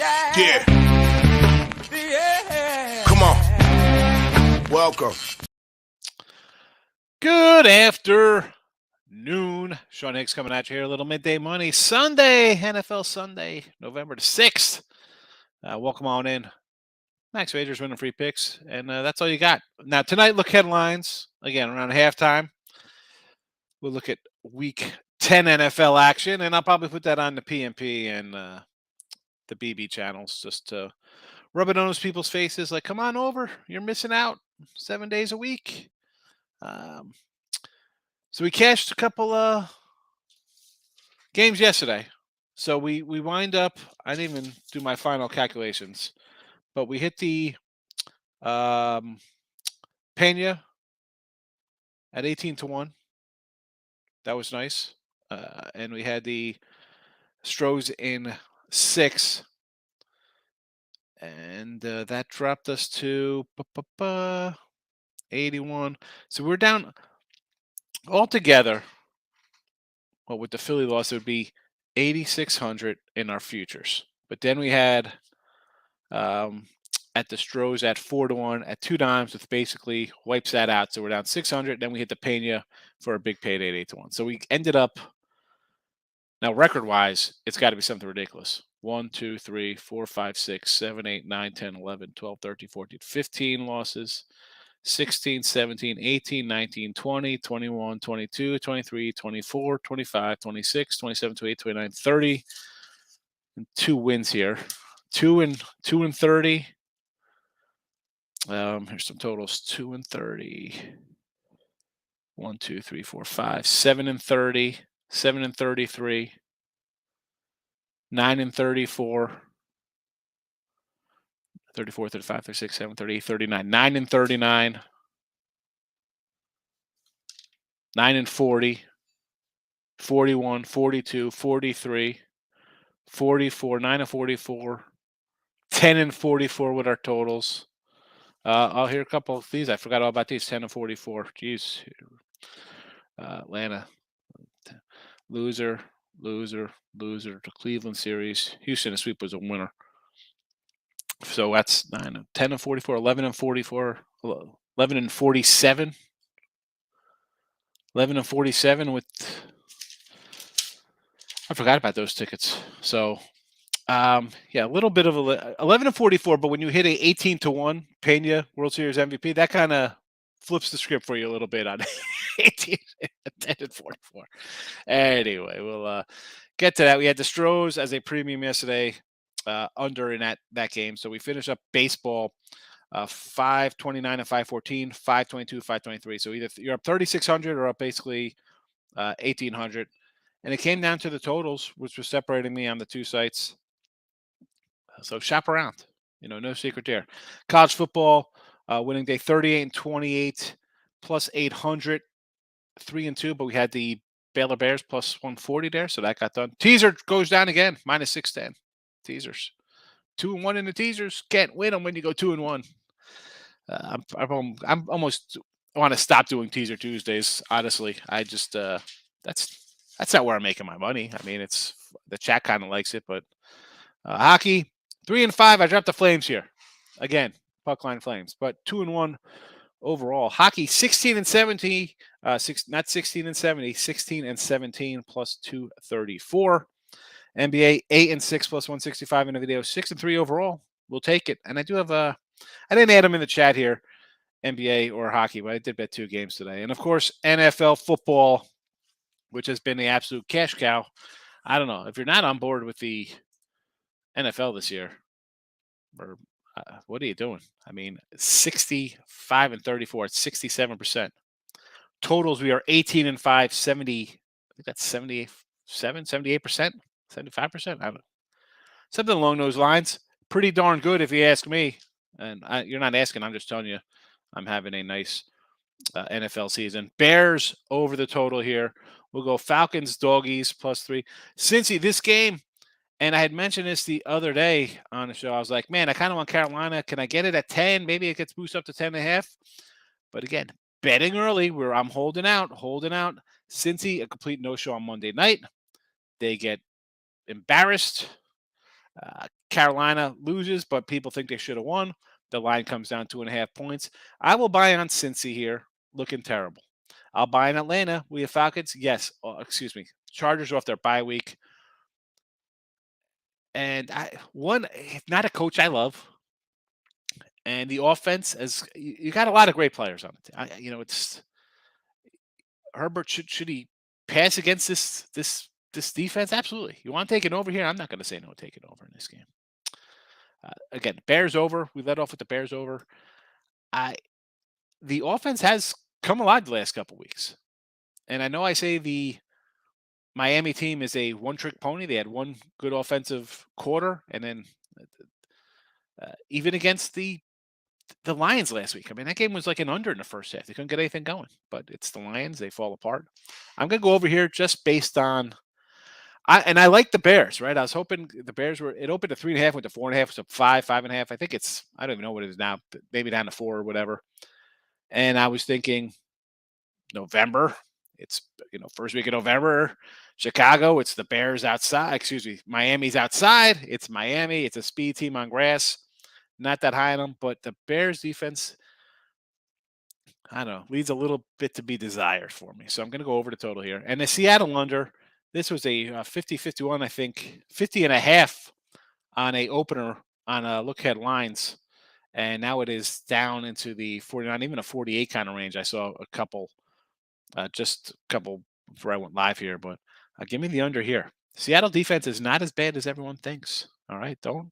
Yeah. Come on. Welcome. Good afternoon. Sean Higgs coming at you here. A little midday money Sunday, NFL Sunday, November the 6th. Welcome on in. Max Majors winning free picks, and that's all you got. Now, tonight, look headlines. Again, around halftime, we'll look at Week 10 NFL action, and I'll probably put that on the PMP and the BB channels just to rub it on those people's faces like, come on over. You're missing out 7 days a week. So we cashed a couple games yesterday. So we wind up, I didn't even do my final calculations, but we hit the Pena at 18-1. That was nice. And we had the Stros in 6. And that dropped us to 81. So we're down altogether. Well, with the Philly loss, it would be 8,600 in our futures. But then we had at the Stros at 4-1 at 2 dimes, which basically wipes that out. So we're down 600. Then we hit the Pena for a big payday at 8-1. So we ended up, now record-wise, it's got to be something ridiculous. 1, 2, 3, 4, 5, 6, 7, 8, 9, 10, 11, 12, 13, 14, 15 losses. 16, 17, 18, 19, 20, 21, 22, 23, 24, 25, 26, 27, 28, 29, 30. And 2 wins here. 2 and 30. Here's some totals. 2 and 30. 1, 2, 3, 4, 5. 7 and 30. 7 and 33. 9 and 34. 34, 35, 36, 7, 38, 39. 9 and 39. 9 and 40. 41, 42, 43. 44, 9 and 44. 10 and 44 with our totals. I'll hear a couple of these. I forgot all about these. 10 and 44. Jeez. Atlanta. Loser. The Cleveland series. Houston, a sweep was a winner. So that's 9, 10 and 44, 11 and 44, 11 and 47. 11 and 47 with. I forgot about those tickets. So, yeah, a little bit of 11 and 44, but when you hit a 18-1 Pena World Series MVP, that kind of flips the script for you a little bit on 18 10 and 44. Anyway, we'll get to that. We had the Stros as a premium yesterday, under in that game. So we finished up baseball 529 and 514, 522, 523. So either you're up 3,600 or up basically 1,800. And it came down to the totals, which was separating me on the 2 sites. So shop around. No secret there. College football, winning day 38 and 28, plus 800, 3 and 2. But we had the Baylor Bears plus 140 there, so that got done. Teaser goes down again, minus 610. Teasers, 2 and 1 in the teasers. Can't win them when you go 2 and 1. I'm almost want to stop doing teaser Tuesdays. Honestly, I just that's not where I'm making my money. I mean, it's the chat kind of likes it, but hockey 3 and 5. I dropped the Flames here again. Puck line Flames, but 2 and 1 overall. Hockey 16 and 70. Not 16 and 70. 16 and 17 plus 234. NBA 8 and 6 plus 165 in the video. 6 and 3 overall. We'll take it. And I do have I didn't add them in the chat here, NBA or hockey, but I did bet 2 games today. And of course, NFL football, which has been the absolute cash cow. I don't know if you're not on board with the NFL this year, or what are you doing? I mean, 65 and 34, it's 67%. Totals, we are 18 and 5, 70. I think that's 77, 78%, 75%. I don't know. Something along those lines. Pretty darn good if you ask me. And you're not asking, I'm just telling you, I'm having a nice NFL season. Bears over the total here. We'll go Falcons, doggies, plus 3. Cincy, this game, and I had mentioned this the other day on the show. I was like, man, I kind of want Carolina. Can I get it at 10? Maybe it gets boosted up to 10.5. But again, betting early where I'm holding out. Cincy, a complete no-show on Monday night. They get embarrassed. Carolina loses, but people think they should have won. The line comes down 2.5 points. I will buy on Cincy here, looking terrible. I'll buy in Atlanta. We have Falcons. Yes. Excuse me. Chargers are off their bye week. And not a coach I love. And the offense, as you got a lot of great players on it. It's Herbert. Should he pass against this defense? Absolutely. You want to take it over here? I'm not going to say no. Take it over in this game. Again, Bears over. We led off with the Bears over. The offense has come alive the last couple weeks, and I know I say the Miami team is a one-trick pony. They had one good offensive quarter, and then even against the Lions last week. I mean, that game was like an under in the first half. They couldn't get anything going, but it's the Lions. They fall apart. I'm going to go over here just based on I like the Bears, right? I was hoping the Bears it opened at 3.5, went to 4.5, so 5.5. I think I don't even know what it is now, maybe down to 4 or whatever. And I was thinking November, it's, first week of November, Chicago, it's the Bears outside. Excuse me, Miami's outside. It's Miami. It's a speed team on grass. Not that high on them, but the Bears defense, I don't know, leaves a little bit to be desired for me. So I'm going to go over the total here. And the Seattle under, this was a 50-51, I think, 50.5 on a opener on look ahead lines. And now it is down into the 49, even a 48 kind of range. I saw just a couple before I went live here, but give me the under here. Seattle defense is not as bad as everyone thinks. All right. Don't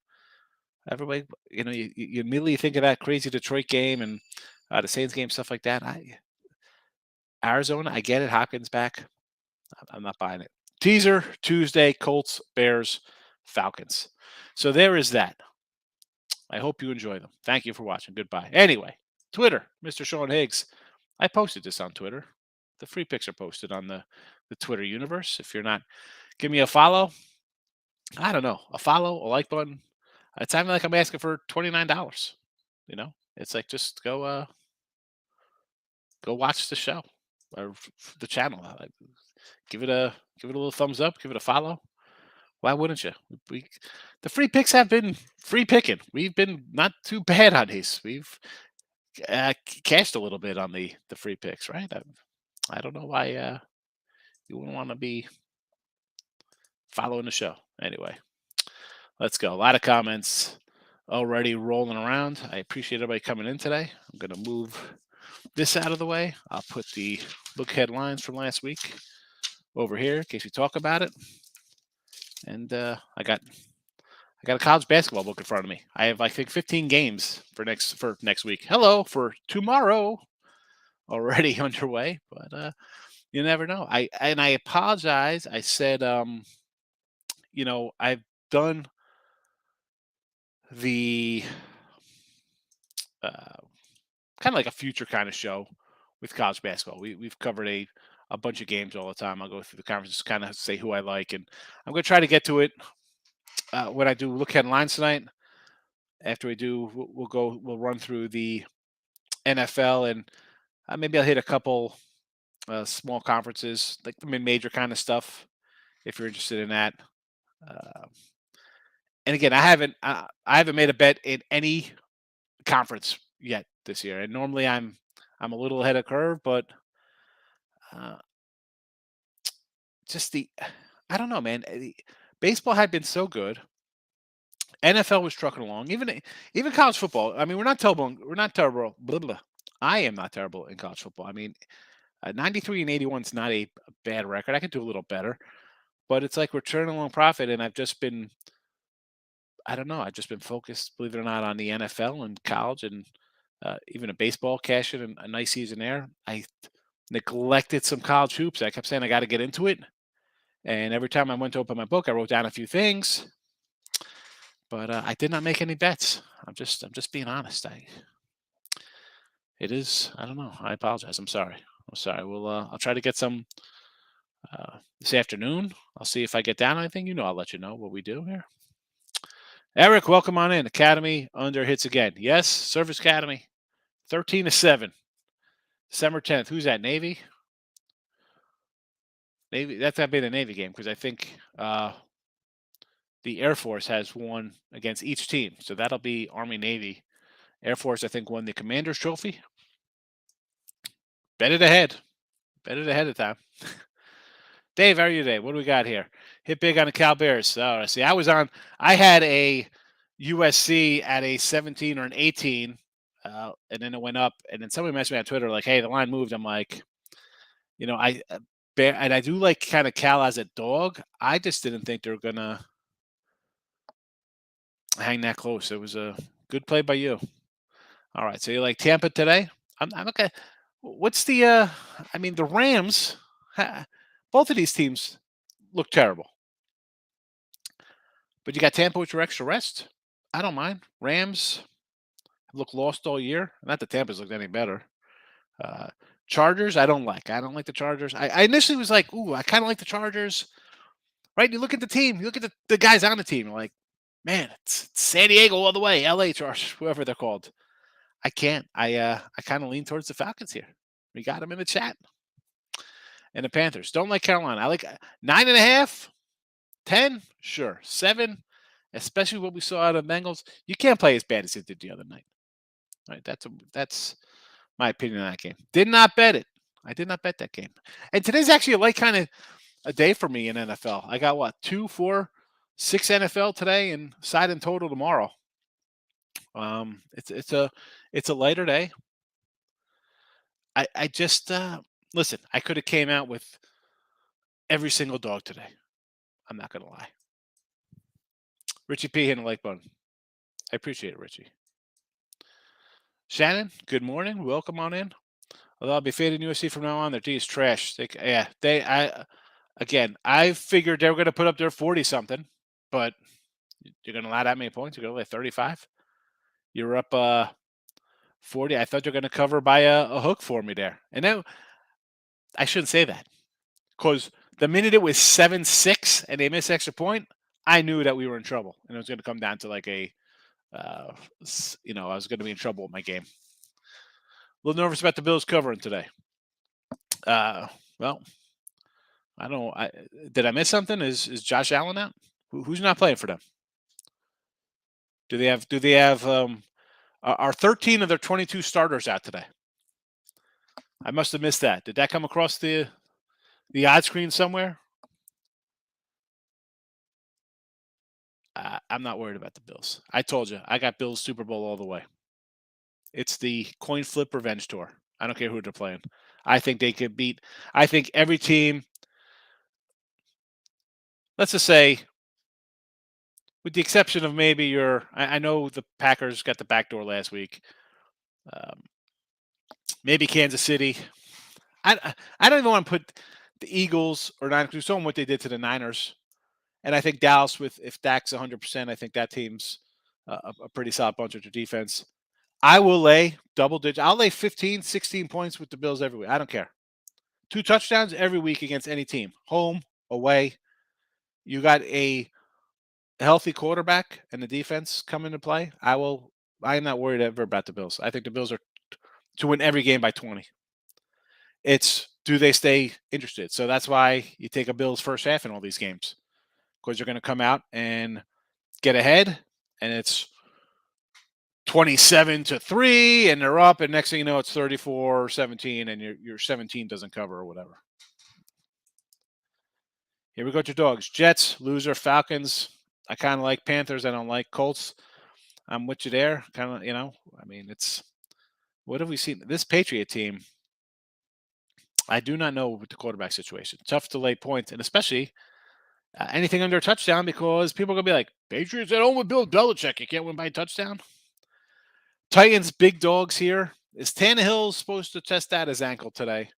everybody, you immediately think of that crazy Detroit game and the Saints game, stuff like that. Arizona, I get it. Hopkins back. I'm not buying it. Teaser Tuesday, Colts, Bears, Falcons. So there is that. I hope you enjoy them. Thank you for watching. Goodbye. Anyway, Twitter, Mr. Sean Higgs. I posted this on Twitter. The free picks are posted on the Twitter universe. If you're not, give me a follow. I don't know. A follow, a like button. It's not like I'm asking for $29. It's like just go watch the show or the channel. Give it a little thumbs up. Give it a follow. Why wouldn't you? The free picks have been free picking. We've been not too bad on these. We've cashed a little bit on the free picks, right? I don't know why you wouldn't want to be following the show. Anyway, let's go. A lot of comments already rolling around. I appreciate everybody coming in today. I'm going to move this out of the way. I'll put the look headlines from last week over here in case we talk about it. And I got a college basketball book in front of me. I have, I think, 15 games for next week. Hello, for tomorrow already underway, but you never know. I apologize. I said, I've done the kind of like a future kind of show with college basketball. We've covered a bunch of games all the time. I'll go through the conferences, kind of say who I like, and I'm going to try to get to it when I do look at lines tonight. After we do, we'll run through the NFL, and maybe I'll hit a couple small conferences, like the mid-major kind of stuff, if you're interested in that. And again, I haven't made a bet in any conference yet this year, and normally I'm a little ahead of curve, but I don't know, man. Baseball had been so good. NFL was trucking along. Even college football. I mean, we're not terrible. We're not terrible. Blah, blah. I am not terrible in college football. I mean, 93 and 81 is not a bad record. I could do a little better, but it's like we're turning along profit, and I've just been, I don't know. I've just been focused, believe it or not, on the NFL and college, and even a baseball cash in a nice season there. I neglected some college hoops. I kept saying I got to get into it, and every time I went to open my book, I wrote down a few things. But I did not make any bets. I'm just being honest. It is. I don't know. I apologize. I'm sorry. I'll try to get some this afternoon. I'll see if I get down anything. I'll let you know what we do here. Eric, welcome on in. Academy under hits again. Yes, Service Academy, 13-7. December 10th. Who's that? Navy. Navy. That's got to be the Navy game because I think the Air Force has won against each team. So that'll be Army, Navy. Air Force, I think, won the Commander's Trophy. Bet it ahead. Bet it ahead of time. Dave, how are you today? What do we got here? Hit big on the Cal Bears. Oh, see, I had a USC at a 17 or an 18, and then it went up. And then somebody messaged me on Twitter like, hey, the line moved. I'm like, and I do like kind of Cal as a dog. I just didn't think they were going to hang that close. It was a good play by you. All right, so you like Tampa today? I'm okay. What's the the Rams, both of these teams look terrible. But you got Tampa with your extra rest. I don't mind. Rams look lost all year. Not that Tampa's looked any better. Chargers, I don't like. I don't like the Chargers. I initially was like, ooh, I kind of like the Chargers. Right? You look at the team. You look at the guys on the team. You're like, man, it's San Diego all the way. LA Chargers, whoever they're called. I can't. I kind of lean towards the Falcons here. We got them in the chat. And the Panthers. Don't like Carolina. I like 9.5, 10, sure. 7, especially what we saw out of Bengals. You can't play as bad as it did the other night. Right? That's my opinion on that game. Did not bet it. I did not bet that game. And today's actually a light kind of a day for me in NFL. I got what, 2, 4, 6 NFL today and side in total tomorrow. It's a lighter day. I just listen, I could have came out with every single dog today. I'm not gonna lie. Richie P hitting a like button. I appreciate it, Richie. Shannon, good morning. Welcome on in. Although I'll be fading USC from now on. Their D is trash. I figured they were gonna put up their 40-something, but you're gonna allow that many points. You're gonna lay 35. You're up 40. I thought you're gonna cover by a hook for me there. And then I shouldn't say that. Because the minute it was 7-6 and they missed extra point, I knew that we were in trouble. And it was going to come down to like I was going to be in trouble with my game. A little nervous about the Bills covering today. Well, I don't know. Did I miss something? Is Josh Allen out? Who's not playing for them? Do they have are 13 of their 22 starters out today? I must have missed that. Did that come across the odd screen somewhere? I'm not worried about the Bills. I told you, I got Bills Super Bowl all the way. It's the coin flip revenge tour. I don't care who they're playing. I think they could beat. I think every team, let's just say, with the exception of maybe I know the Packers got the back door last week. Maybe Kansas City. I don't even want to put the Eagles or Niners. We saw what they did to the Niners. And I think Dallas, if Dak's 100%, I think that team's a pretty solid bunch of their defense. I will lay double digits. I'll lay 15, 16 points with the Bills every week. I don't care. 2 touchdowns every week against any team. Home, away. You got a healthy quarterback and the defense come into play. I am not worried ever about the Bills. I think the Bills are to win every game by 20. It's do they stay interested? So that's why you take a Bills first half in all these games. Because you're going to come out and get ahead, and it's 27-3, and they're up, and next thing you know, it's 34-17, and your 17 doesn't cover or whatever. Here we go to dogs. Jets, loser. Falcons. I kind of like Panthers. I don't like Colts. I'm with you there. Kind of, it's what have we seen? This Patriot team, I do not know with the quarterback situation. Tough to lay points, and especially anything under a touchdown because people are going to be like, Patriots at home with Bill Belichick. You can't win by a touchdown. Titans, big dogs here. Is Tannehill supposed to test out his ankle today?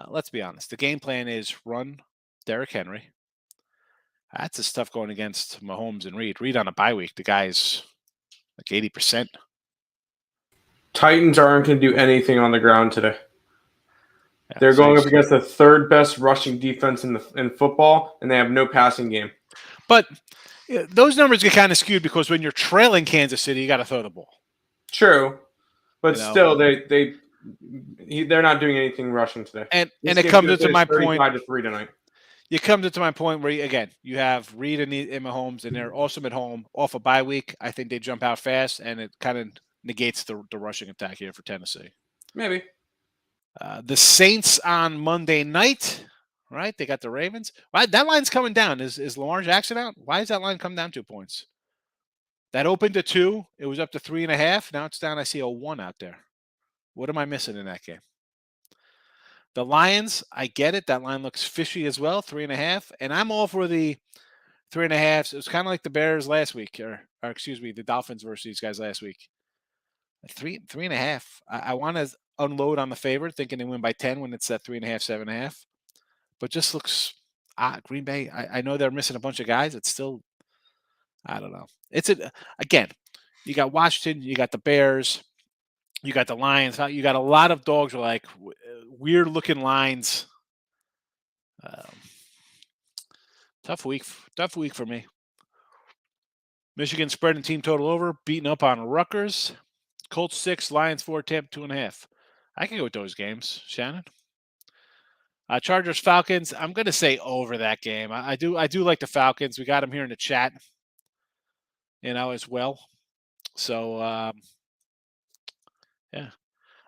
Let's be honest. The game plan is run Derrick Henry. That's just tough going against Mahomes and Reed. Reed on a bye week. The guy's like 80%. Titans aren't going to do anything on the ground today. Yeah, they're going up against the third best rushing defense in football, and they have no passing game. But those numbers get kind of skewed because when you're trailing Kansas City, you got to throw the ball. True, but still, they're not doing anything rushing today. And it comes to my point. 35-3 tonight. you come to my point where, you have Reed and Mahomes, and they're awesome at home off a bye week. I think they jump out fast, and it kind of negates the rushing attack here for Tennessee. Maybe. The Saints on Monday night, right? They got the Ravens. Why that line's coming down? Is Lamar Jackson out? Why does that line come down 2 points? That opened to 2. It was up to 3.5. Now it's down. I see a 1 out there. What am I missing in that game? The Lions, I get it. That line looks fishy as well, 3.5. And I'm all for the 3.5. It was kind of like the Bears last week, or excuse me, the Dolphins versus these guys last week. 3.5. I want to unload on the favorite, thinking they win by 10 when it's at 3.5, 7.5. But just looks Green Bay. I know they're missing a bunch of guys. It's still, I don't know. Again, you got Washington, you got the Bears, you got the Lions. You got a lot of dogs with like weird looking lines. Tough week for me. Michigan spreading team total over, beating up on Rutgers. Colts 6, Lions 4, Tampa 2.5. I can go with those games, Shannon. Chargers Falcons. I'm going to say over that game. I do like the Falcons. We got them here in the chat, as well. So yeah,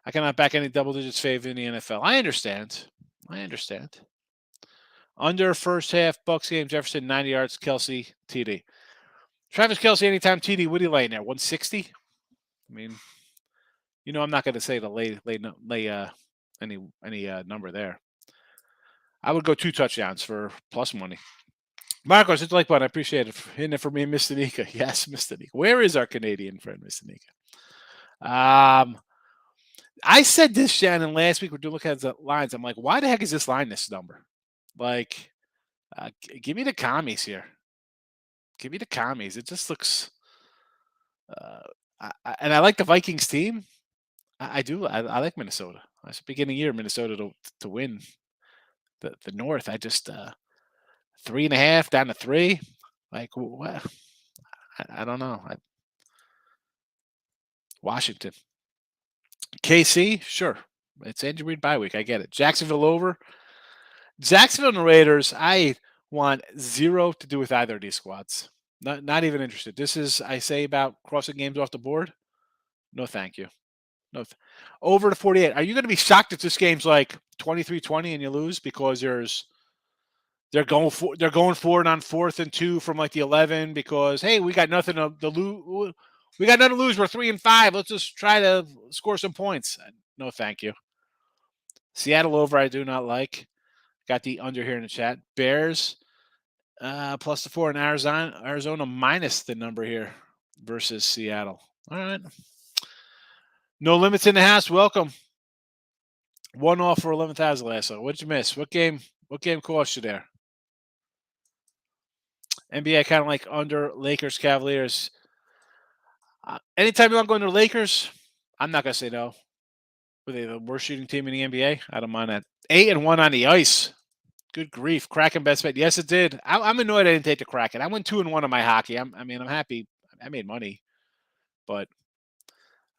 I cannot back any double digits favor in the NFL. I understand. Under first half, Bucks game, Jefferson 90 yards, Kelsey TD. Travis Kelsey anytime TD. What are you laying there? 160. I mean, I'm not going to say the lay any number there. I would go 2 touchdowns for plus money. Marcos, hit the like button. I appreciate it. Hitting it for me, Mr. Nika. Yes, Mr. Nika. Where is our Canadian friend, Mr. Nika? I said this, Shannon, last week. We're doing looking at the lines. I'm like, why the heck is this line this number? Like, give me the commies here. Give me the commies. It just looks. And I like the Vikings team. I do. I like Minnesota. I was beginning of the year Minnesota to win the North. I just 3.5 down to 3. Like what? I don't know. Washington, KC, sure. It's Andrew Reid bye week. I get it. Jacksonville over. Jacksonville and the Raiders. I want 0 to do with either of these squads. Not even interested. This is I say about crossing games off the board. No, thank you. No. Over to 48. Are you going to be shocked if this game's like 23-20 and you lose because they're going for it on 4th and 2 from like the 11 because hey, we got nothing to lose. We got nothing to lose. We're 3-5. Let's just try to score some points. No, thank you. Seattle over. I do not like. Got the under here in the chat. Bears plus the 4 in Arizona. Arizona minus the number here versus Seattle. All right. No limits in the house. Welcome. 1 off for 11,000 last night. What'd you miss? What game cost you there? NBA kind of like under Lakers, Cavaliers. Anytime you want to go under Lakers, I'm not going to say no. Were they the worst shooting team in the NBA? I don't mind that. 8-1 on the ice. Good grief. Kraken best bet. Yes, it did. I'm annoyed I didn't take the Kraken. I went 2-1 on my hockey. I'm happy. I made money. But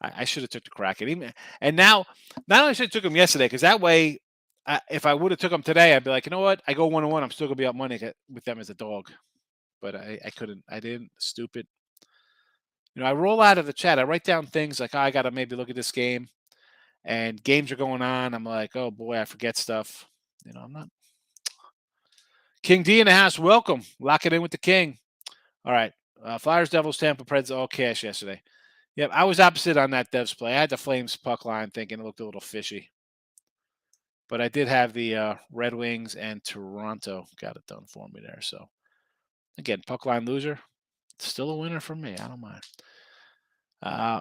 I should have took the Kraken. And now, not only should have took them yesterday, because that way, if I would have took them today, I'd be like, you know what? I go 1-1. I'm still going to be up money with them as a dog. But I couldn't. I didn't. Stupid. I roll out of the chat. I write down things like, I got to maybe look at this game. And games are going on. I'm like, oh, boy, I forget stuff. I'm not. King D in the house. Welcome. Lock it in with the King. All right. Flyers, Devils, Tampa, Preds, all cash yesterday. Yep, I was opposite on that Devs play. I had the Flames puck line thinking it looked a little fishy. But I did have the Red Wings and Toronto got it done for me there. So, again, puck line loser. Still a winner for me. I don't mind.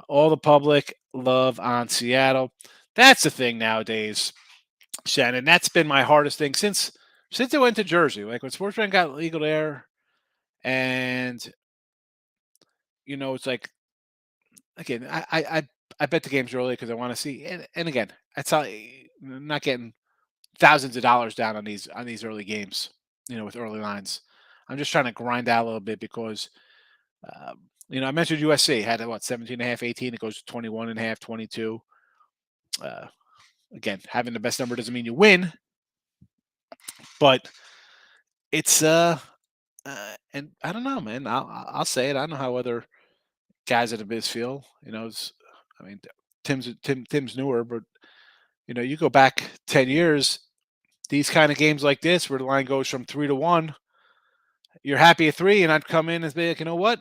All the public love on Seattle. That's the thing nowadays, Shannon. That's been my hardest thing since I went to Jersey. Like when Sportsman got legal there, and it's like, again, I bet the games early because I want to see. And again, that's how I'm not getting thousands of dollars down on these early games. With early lines, I'm just trying to grind out a little bit because. I mentioned USC had 17.5, 18. It goes to 21.5, 22. Again, having the best number doesn't mean you win, but It's and I don't know, man. I'll say it. I don't know how other guys at the biz feel. I mean, Tim's newer, but you go back 10 years. These kind of games like this, where the line goes from 3-1, you're happy at 3, and I'd come in and be like, you know what?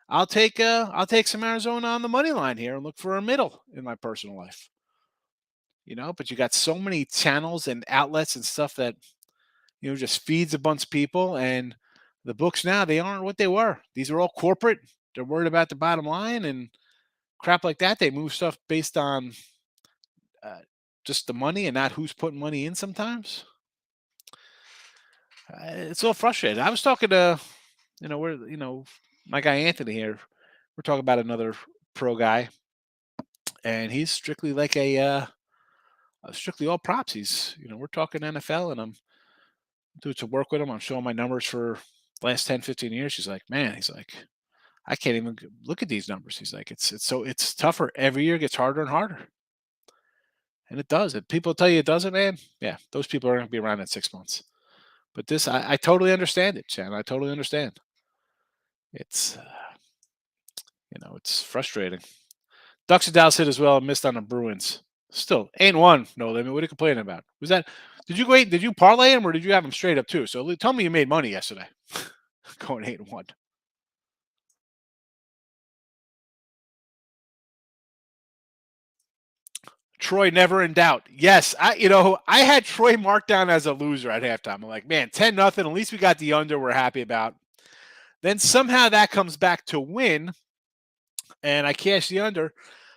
I'll take some Arizona on the money line here and look for a middle in my personal life. But you got so many channels and outlets and stuff that just feeds a bunch of people, and the books now, they aren't what they were. These are all corporate. They're worried about the bottom line and crap like that. They move stuff based on uh, just the money and not who's putting money in. Sometimes it's all frustrating. I was talking to my guy Anthony here. We're talking about another pro guy, and he's strictly like strictly all props. We're talking NFL, and I'm doing some work with him. I'm showing my numbers for the last 10, 15 years. He's like, man, I can't even look at these numbers. He's like, it's tougher. Every year gets harder and harder. And it does. If people tell you it doesn't, man, yeah, those people are going to be around in 6 months. But this, I totally understand it, Chan. I totally understand. It's, it's frustrating. Ducks and Dallas hit as well and missed on the Bruins. Still, ain't one. No limit. What are you complaining about? Was that? Did you parlay him or did you have him straight up too? So tell me you made money yesterday, going 8-1. Troy never in doubt. Yes, I had Troy marked down as a loser at halftime. I'm like, man, 10-0. At least we got the under. We're happy about. Then somehow that comes back to win, and I cash the under.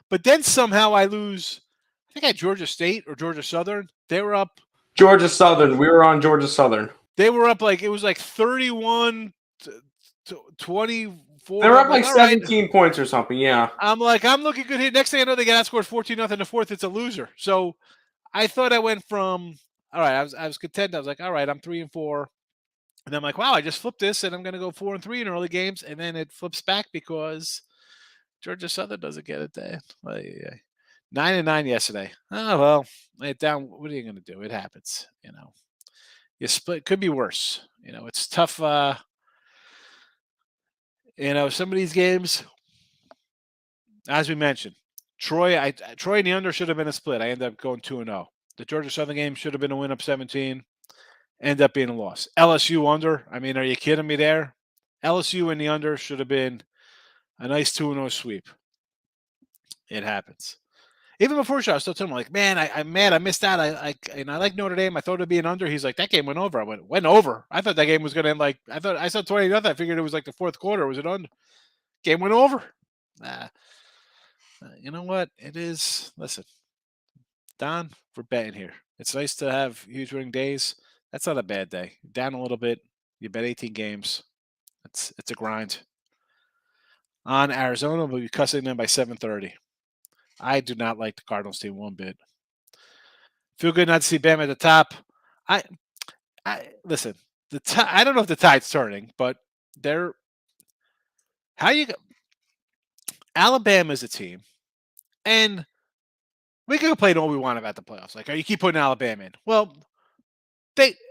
But then somehow I lose. I think I had Georgia State or Georgia Southern. They were up. Georgia Southern. We were on Georgia Southern. They were up it was like 31 to 24. They were up like 17 points or something. Yeah. I'm looking good here. Next thing I know, they got outscored 14-0 in the fourth. It's a loser. So I thought I went from all right. I was content. I was like, all right, I'm 3-4. And I'm like, wow, I just flipped this, and I'm going to go 4-3 in early games, and then it flips back because Georgia Southern doesn't get it there. 9-9 yesterday. Oh well, lay it down. What are you going to do? It happens. You split. Could be worse. It's tough. Some of these games, as we mentioned, Troy and the under should have been a split. I ended up going 2-0. The Georgia Southern game should have been a win up 17. End up being a loss. LSU under. I mean, are you kidding me there? LSU in the under should have been a nice 2-0 sweep. It happens. Even before the show, I was still telling him, like, man, I'm mad. I missed out. I like Notre Dame. I thought it'd be an under. He's like, that game went over. I went over. I thought that game was going to end I saw 20-0. I figured it was like the fourth quarter. Was it under? Game went over. You know what? It is. Listen, Don, we're betting here. It's nice to have huge winning days. That's not a bad day. Down a little bit. You bet 18 games. It's a grind. On Arizona, we'll be cussing them by 7:30. I do not like the Cardinals team one bit. Feel good not to see Bam at the top. I listen. I don't know if the tide's turning, but they're Alabama's a team, and we can complain all we want about the playoffs. Like, you keep putting Alabama in. Well,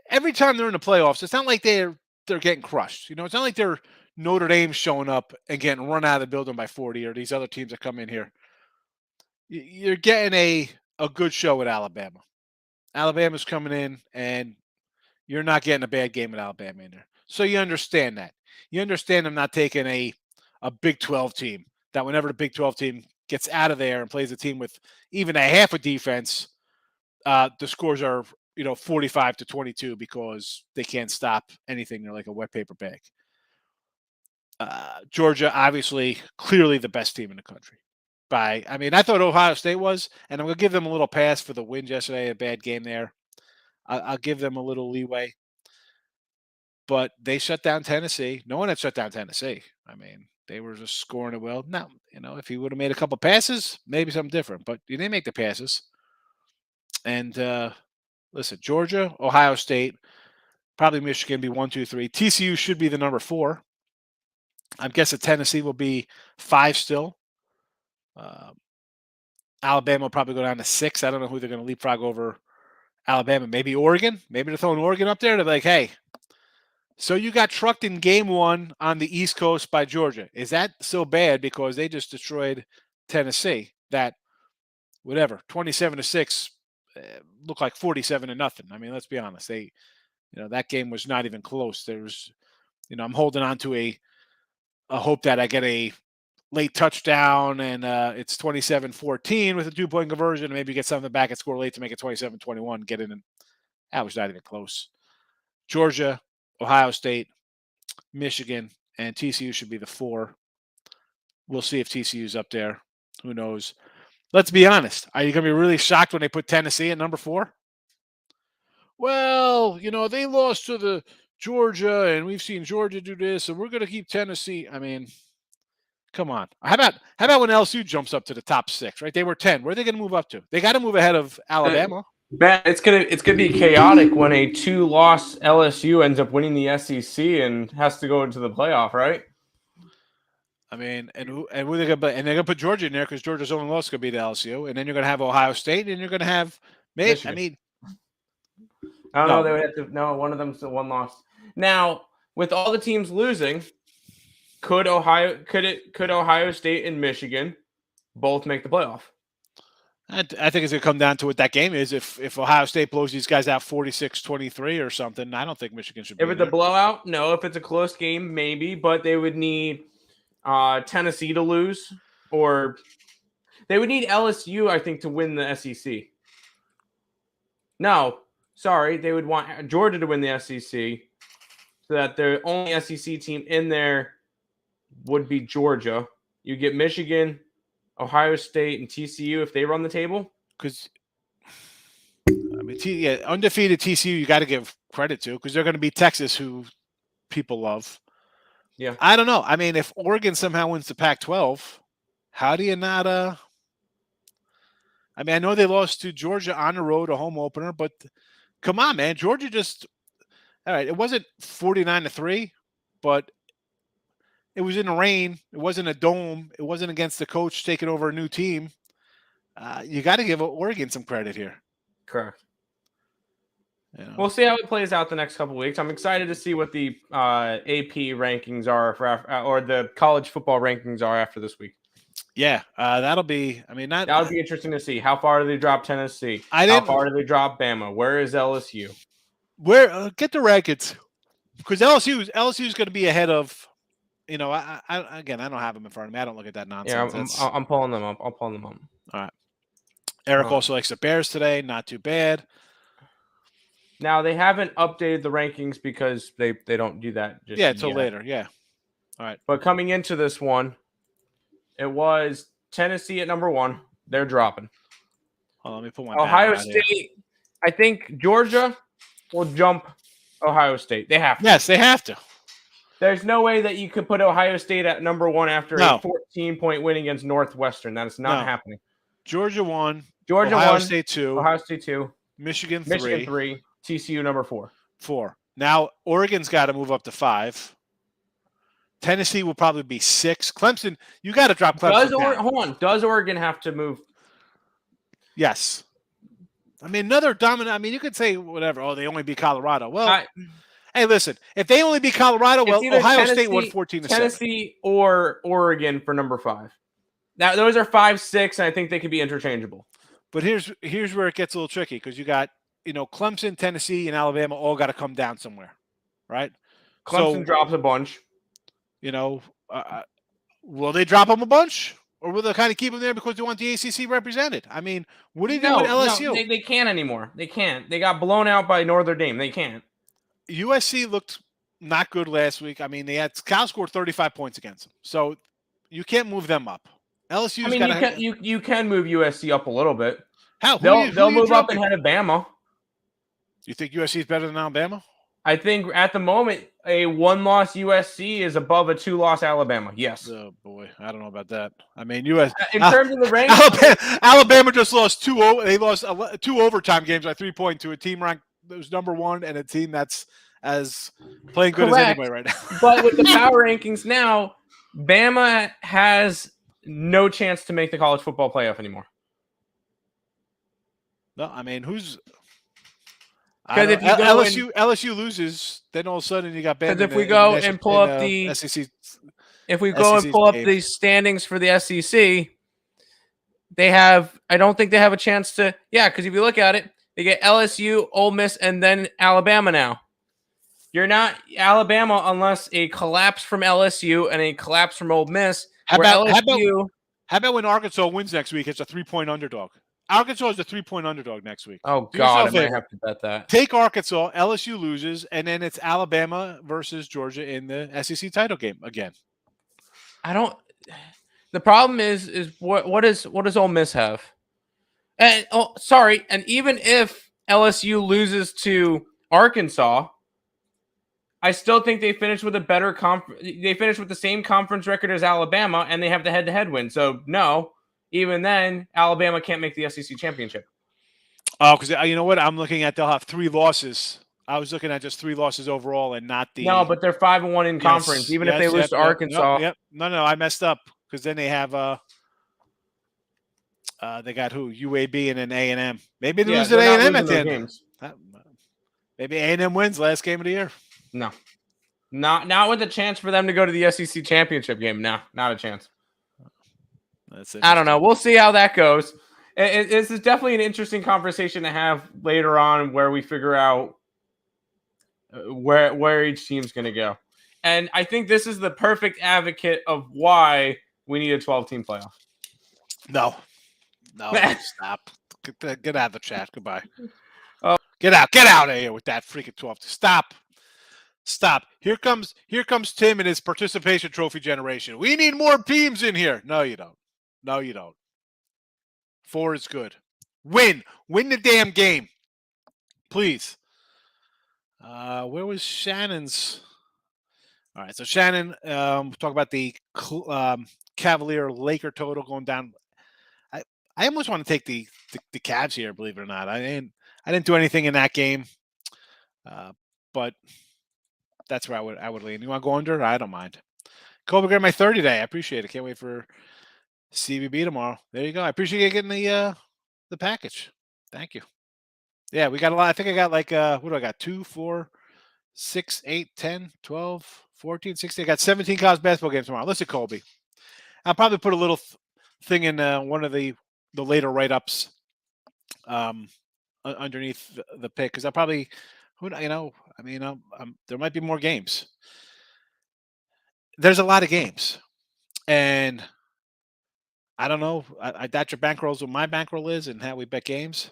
every time they're in the playoffs, it's not like they're getting crushed. It's not like they're Notre Dame showing up and getting run out of the building by 40, or these other teams that come in here. You're getting a good show with Alabama. Alabama's coming in, and you're not getting a bad game with Alabama in there. So you understand that. You understand them not taking a Big 12 team, that whenever the Big 12 team gets out of there and plays a team with even a half a defense, the scores are 45-22 because they can't stop anything. They're like a wet paper bag. Georgia, obviously, clearly the best team in the country. I thought Ohio State was, and I'm going to give them a little pass for the win yesterday, a bad game there. I'll give them a little leeway. But they shut down Tennessee. No one had shut down Tennessee. I mean, they were just scoring it well. Now, if he would have made a couple passes, maybe something different. But you didn't make the passes. And listen, Georgia, Ohio State, probably Michigan be 1, 2, 3. TCU should be the number 4. I'm guessing Tennessee will be 5 still. Alabama will probably go down to 6. I don't know who they're going to leapfrog over Alabama. Maybe Oregon. Maybe they're throwing Oregon up there to be like, hey, So you got trucked in game 1 on the East Coast by Georgia. Is that so bad because they just destroyed Tennessee? That whatever 27-6 looked like 47-0. I mean, let's be honest. That game was not even close. There's, I'm holding on to a hope that I get a late touchdown and it's 27-14 with a 2-point conversion and maybe get something back and score late to make it 27-21. Get in, and that was not even close. Georgia, Ohio State, Michigan, and TCU should be the 4. We'll see if TCU's up there. Who knows? Let's be honest. Are you going to be really shocked when they put Tennessee at number 4? Well, they lost to the Georgia, and we've seen Georgia do this, and we're going to keep Tennessee. I mean, come on. How about when LSU jumps up to the top 6, right? They were 10. Where are they going to move up to? They got to move ahead of Alabama. Ben, it's gonna be chaotic when a 2-loss LSU ends up winning the SEC and has to go into the playoff, right? I mean, and who they're gonna put Georgia in there because Georgia's only loss is gonna be to LSU, and then you're gonna have Ohio State, and you're gonna have Michigan. I mean, I don't know. They would have to. No, one of them's the one loss. Now, with all the teams losing, could Ohio State and Michigan both make the playoff? I think it's going to come down to what that game is. If Ohio State blows these guys out 46-23 or something, I don't think Michigan should be. If it's a blowout, no. If it's a close game, maybe. But they would need Tennessee to lose, or they would need LSU, I think, to win the SEC. No, sorry. They would want Georgia to win the SEC so that the only SEC team in there would be Georgia. You get Michigan, Ohio State, and TCU if they run the table. Because, undefeated TCU, you got to give credit to because they're going to be Texas, who people love. Yeah. I don't know. I mean, if Oregon somehow wins the Pac-12, how do you not I mean, I know they lost to Georgia on the road, a home opener, but come on, man. Georgia just – all right, it wasn't 49-3, but it was in the rain. It wasn't a dome. It wasn't against the coach taking over a new team. You got to give Oregon some credit here. Correct. We'll see how it plays out the next couple of weeks. I'm excited to see what the AP rankings are or the college football rankings are after this week. Yeah, that'll be. I mean, that'll be interesting to see. How far do they drop Tennessee? How far do they drop Bama? Where is LSU? Where get the rankings? Because LSU is going to be ahead of. I don't have them in front of me. I don't look at that nonsense. Yeah, I'm pulling them up. I'll pull them up. All right. Eric also likes the Bears today. Not too bad. Now they haven't updated the rankings because they don't do that just yet. Until later. Yeah. All right. But coming into this one, it was Tennessee at number 1. They're dropping. Oh, let me put my Ohio State. Here. I think Georgia will jump Ohio State. They have to. Yes, they have to. There's no way that you could put Ohio State at number 1 after a 14-point win against Northwestern. That is not happening. Georgia 1. Ohio State 2. Ohio State 2. Michigan 3. TCU number 4. 4. Now, Oregon's got to move up to 5. Tennessee will probably be 6. Clemson, you got to drop Clemson. Hold on. Does Oregon have to move? Yes. I mean, another dominant. I mean, you could say whatever. Oh, they only beat Colorado. Well, hey, listen. If they only beat Colorado, well, Ohio State won 14-7. Tennessee or Oregon for number 5. Now, those are 5, 6, and I think they could be interchangeable. But here's where it gets a little tricky because you got Clemson, Tennessee, and Alabama all got to come down somewhere, right? Clemson drops a bunch. Will they drop them a bunch? Or will they kind of keep them there because they want the ACC represented? I mean, what do you do with LSU? No, they can't anymore. They can't. They got blown out by Notre Dame. They can't. USC looked not good last week. I mean, Cal scored 35 points against them. So you can't move them up. LSU. You can move USC up a little bit. How? They'll move up ahead of Bama. You think USC is better than Alabama? I think at the moment, a 1-loss USC is above a 2-loss Alabama. Yes. Oh, boy. I don't know about that. I mean, in terms of the rankings, Alabama just lost they lost 2 overtime games by 3 points to a team ranked that was number 1 and a team that's as playing good as anybody right now. But with the power rankings now, Bama has no chance to make the college football playoff anymore. No, I mean, I Because don't. if you go LSU loses, then all of a sudden you got because Bama if we in the go national, and pull in up the the SEC. if we go and SEC pull up game. the standings for the SEC, I don't think they have a chance to. Yeah, because if you look at it, they get LSU, Ole Miss, and then Alabama now. You're not Alabama unless a collapse from LSU and a collapse from Ole Miss. How Where about LSU? how about when Arkansas wins next week? It's a 3-point underdog. Arkansas is a 3-point underdog next week. Oh Do God, I yourself a might favor. have to bet that. Take Arkansas, LSU loses, and then it's Alabama versus Georgia in the SEC title game again. I don't. The problem is what does Ole Miss have? And sorry, and even if LSU loses to Arkansas, I still think they finish with a better They finish with the same conference record as Alabama, and they have the head-to-head win. So no, even then, Alabama can't make the SEC championship. Oh, because you know what? I'm looking at they'll have 3 losses. I was looking at just 3 losses overall and not the. No, but they're 5-1 in conference. Even if they lose to Arkansas, No, I messed up because then they have they got who? UAB and then A&M. Maybe they lose to A&M at the end. Games. Maybe A&M wins last game of the year. No, not with a chance for them to go to the SEC championship game. No, not a chance. I don't know. We'll see how that goes. This is definitely an interesting conversation to have later on, where we figure out where each team's going to go. And I think this is the perfect advocate of why we need a 12-team playoff. No, stop. Get out of the chat. Goodbye. Oh, get out of here with that freaking 12. Stop. Here comes Tim and his participation trophy generation. We need more teams in here. No, you don't. 4 is good. Win the damn game, please. Where was Shannon's? All right, so Shannon, talk about the Cavalier Laker total going down. I almost want to take the Cavs here, believe it or not. I didn't do anything in that game, but that's where I would lean. You want to go under? I don't mind. Kobe, grab my 30 day. I appreciate it. Can't wait for CVB tomorrow. There you go. I appreciate you getting the package. Thank you. Yeah, we got a lot. I think I got like what do I got? 2, 4, 6, 8, 10, 12, 14, 16. I got 17 college basketball games tomorrow. Listen, Colby. I'll probably put a little thing in one of the later write-ups underneath the pick, because I probably, there might be more games. There's a lot of games, and I don't know. I doubt your bankroll's what my bankroll is and how we bet games.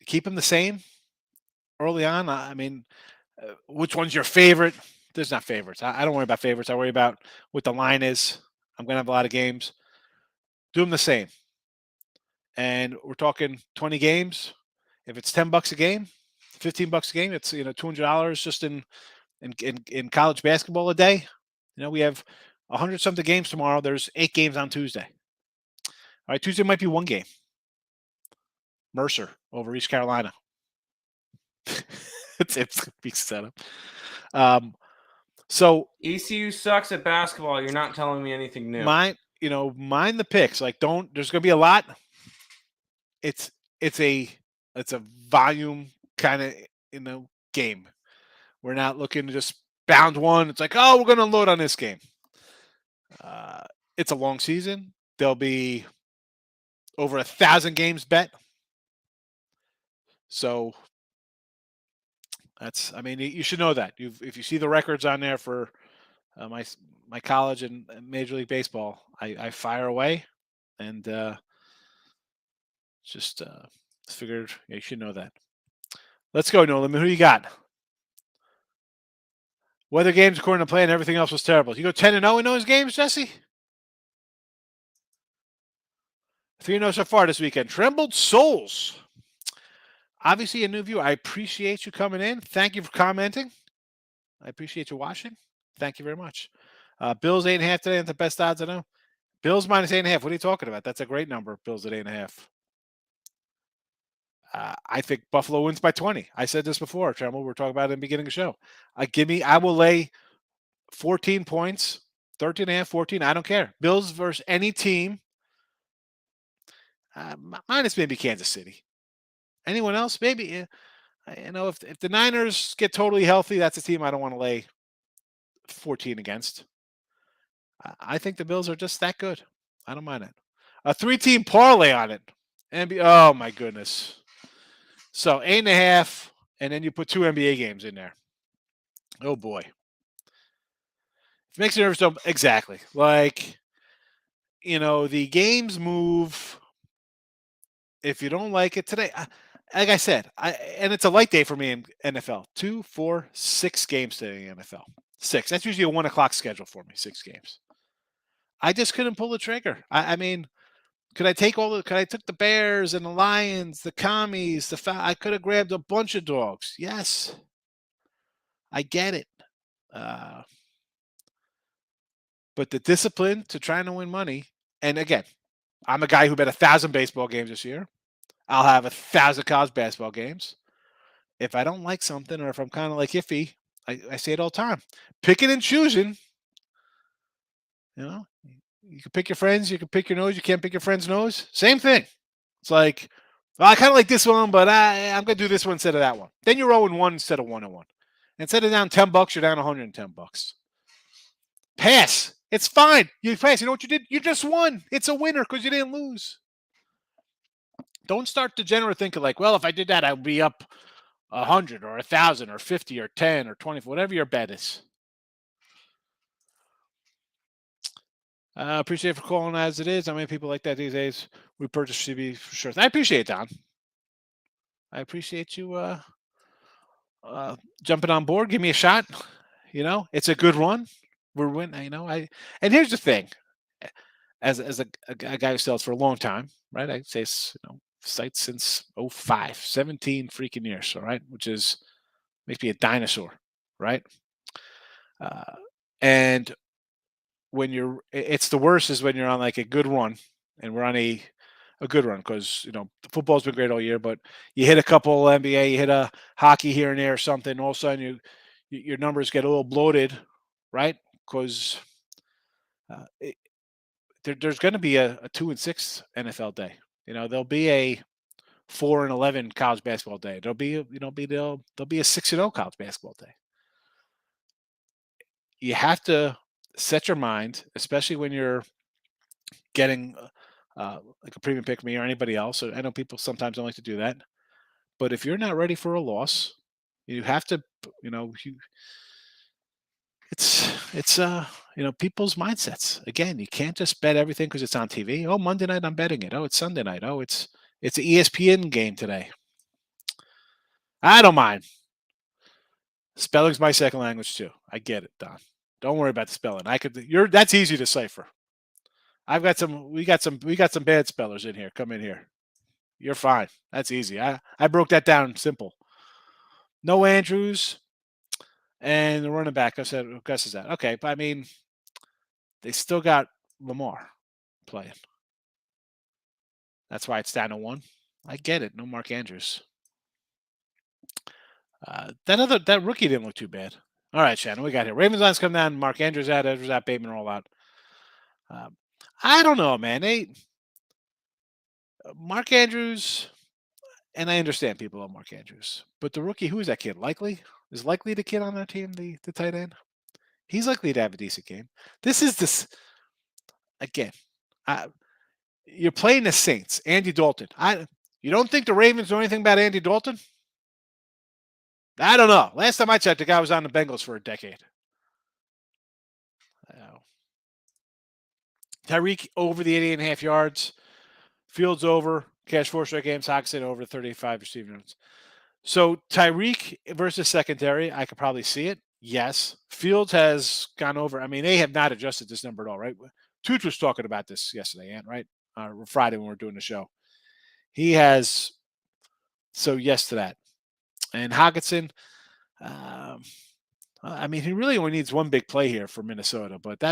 Keep them the same early on. I mean, which one's your favorite? There's not favorites. I don't worry about favorites. I worry about what the line is. I'm going to have a lot of games. Do them the same. And we're talking 20 games. If it's $10 a game, $15 a game, it's $200 just in college basketball a day. We have 100-something games tomorrow. There's 8 games on Tuesday. All right, Tuesday might be 1 game. Mercer over East Carolina. it's going to be set up. So ECU sucks at basketball. You're not telling me anything new. Mind the picks. Like, there's going to be a lot. It's a volume kind of game. We're not looking to just bound one. It's like, oh, we're going to load on this game. It's a long season. There'll be over 1,000 games bet. So you should know that. If you see the records on there for my college and Major League Baseball, I fire away, and just figured you should know that. Let's go, Nolan. Who you got? Weather games according to plan, everything else was terrible. You go 10-0 in those games, Jesse? 3-0 so far this weekend. Trembled Souls. Obviously, a new viewer. I appreciate you coming in. Thank you for commenting. I appreciate you watching. Thank you very much. Bills 8.5 today. That's the best odds I know. Bills minus 8.5. What are you talking about? That's a great number. Bills at 8.5. I think Buffalo wins by 20. I said this before, Tremble. We're talking about it in the beginning of the show. I will lay 14 points, 13.5, 14. I don't care. Bills versus any team. minus maybe Kansas City. Anyone else? Maybe. If the Niners get totally healthy, that's a team I don't want to lay 14 against. I think the Bills are just that good. I don't mind it. A 3-team parlay on it. Oh my goodness. So 8.5, and then you put 2 NBA games in there. Oh boy. It makes you nervous. Exactly. Like, the games move. If you don't like it today, like I said, and it's a light day for me in NFL. 2, 4, 6 games today in NFL. 6. That's usually a 1:00 schedule for me. 6 games. I just couldn't pull the trigger. I mean, could I took the Bears and the Lions, the Commies, I could have grabbed a bunch of dogs. Yes. I get it. But the discipline to trying to win money, and again, I'm a guy who bet 1,000 baseball games this year. I'll have 1,000 college basketball games. If I don't like something or if I'm kind of like iffy, I say it all the time. Picking and choosing. You can pick your friends, you can pick your nose, you can't pick your friend's nose. Same thing. It's like, well, I kind of like this one, but I'm going to do this one instead of that one. Then you're 0-1 instead of 1-1. Instead of down $10, you're down $110. Pass. It's fine. You pass. You know what you did? You just won. It's a winner because you didn't lose. Don't start degenerate thinking like, well, if I did that, I would be up 100 or 1,000 or 50 or 10 or 20, whatever your bet is. I appreciate it for calling as it is. How many people like that these days? We purchase CB for sure. I appreciate it, Don. I appreciate you jumping on board. Give me a shot. It's a good run. We're winning. And here's the thing. As a guy who sells for a long time, right? I say, sites since 05, 17 freaking years, all right? Which makes me a dinosaur, right? And it's the worst is when you're on like a good run, and we're on a good run because the football's been great all year, but you hit a couple NBA, you hit a hockey here and there or something, all of a sudden your numbers get a little bloated, right? Because there's going to be a 2-6 NFL day. There'll be a 4-11 college basketball day. There'll be there'll be a 6-0 college basketball day. You have to set your mind, especially when you're getting like a premium pick me or anybody else. I know people sometimes don't like to do that, but if you're not ready for a loss, you have to, it's people's mindsets. Again, you can't just bet everything because it's on TV. Oh, Monday night I'm betting it. Oh, it's Sunday night. Oh, it's an ESPN game today. I don't mind. Spelling's my second language too. I get it, Don. Don't worry about the spelling. That's easy to decipher. We got some bad spellers in here. Come in here. You're fine. That's easy. I broke that down simple. No Andrews and the running back. I said Gus is that. Okay, but I mean, they still got Lamar playing. That's why it's down to 1. I get it. No Mark Andrews. That rookie didn't look too bad. All right, Shannon, we got here. Ravens lines come down. Mark Andrews out. Edwards out. Bateman roll out. I don't know, man. Mark Andrews, and I understand people love Mark Andrews, but the rookie, who is that kid? Is Likely the kid on that team, the tight end? He's likely to have a decent game. This again. You're playing the Saints. Andy Dalton. You don't think the Ravens know anything about Andy Dalton? I don't know. Last time I checked, the guy was on the Bengals for a decade. Tyreek over the 88.5 yards. Fields over. Cash 4 straight games. Hawkinson over 35 receiving yards. So Tyreek versus secondary, I could probably see it. Yes. Fields has gone over. I mean, they have not adjusted this number at all, right? Tooch was talking about this yesterday, Ant, right? Friday when we were doing the show. He has. So yes to that. And Hawkinson, I mean, he really only needs one big play here for Minnesota, but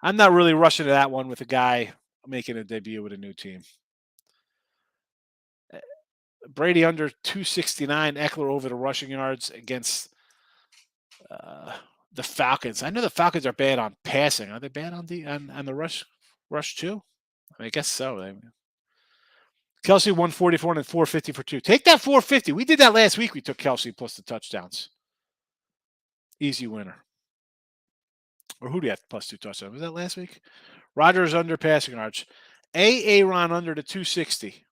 I'm not really rushing to that one with a guy making a debut with a new team. Brady under 269, Eckler over the rushing yards against the Falcons. I know the Falcons are bad on passing. Are they bad on the rush too? I guess so. Kelsey 144 and 450 for 2. Take that 450. We did that last week. We took Kelsey plus the touchdowns. Easy winner. Or who do you have plus 2 touchdowns? Was that last week? Rodgers under passing yards. Aaron under the 260.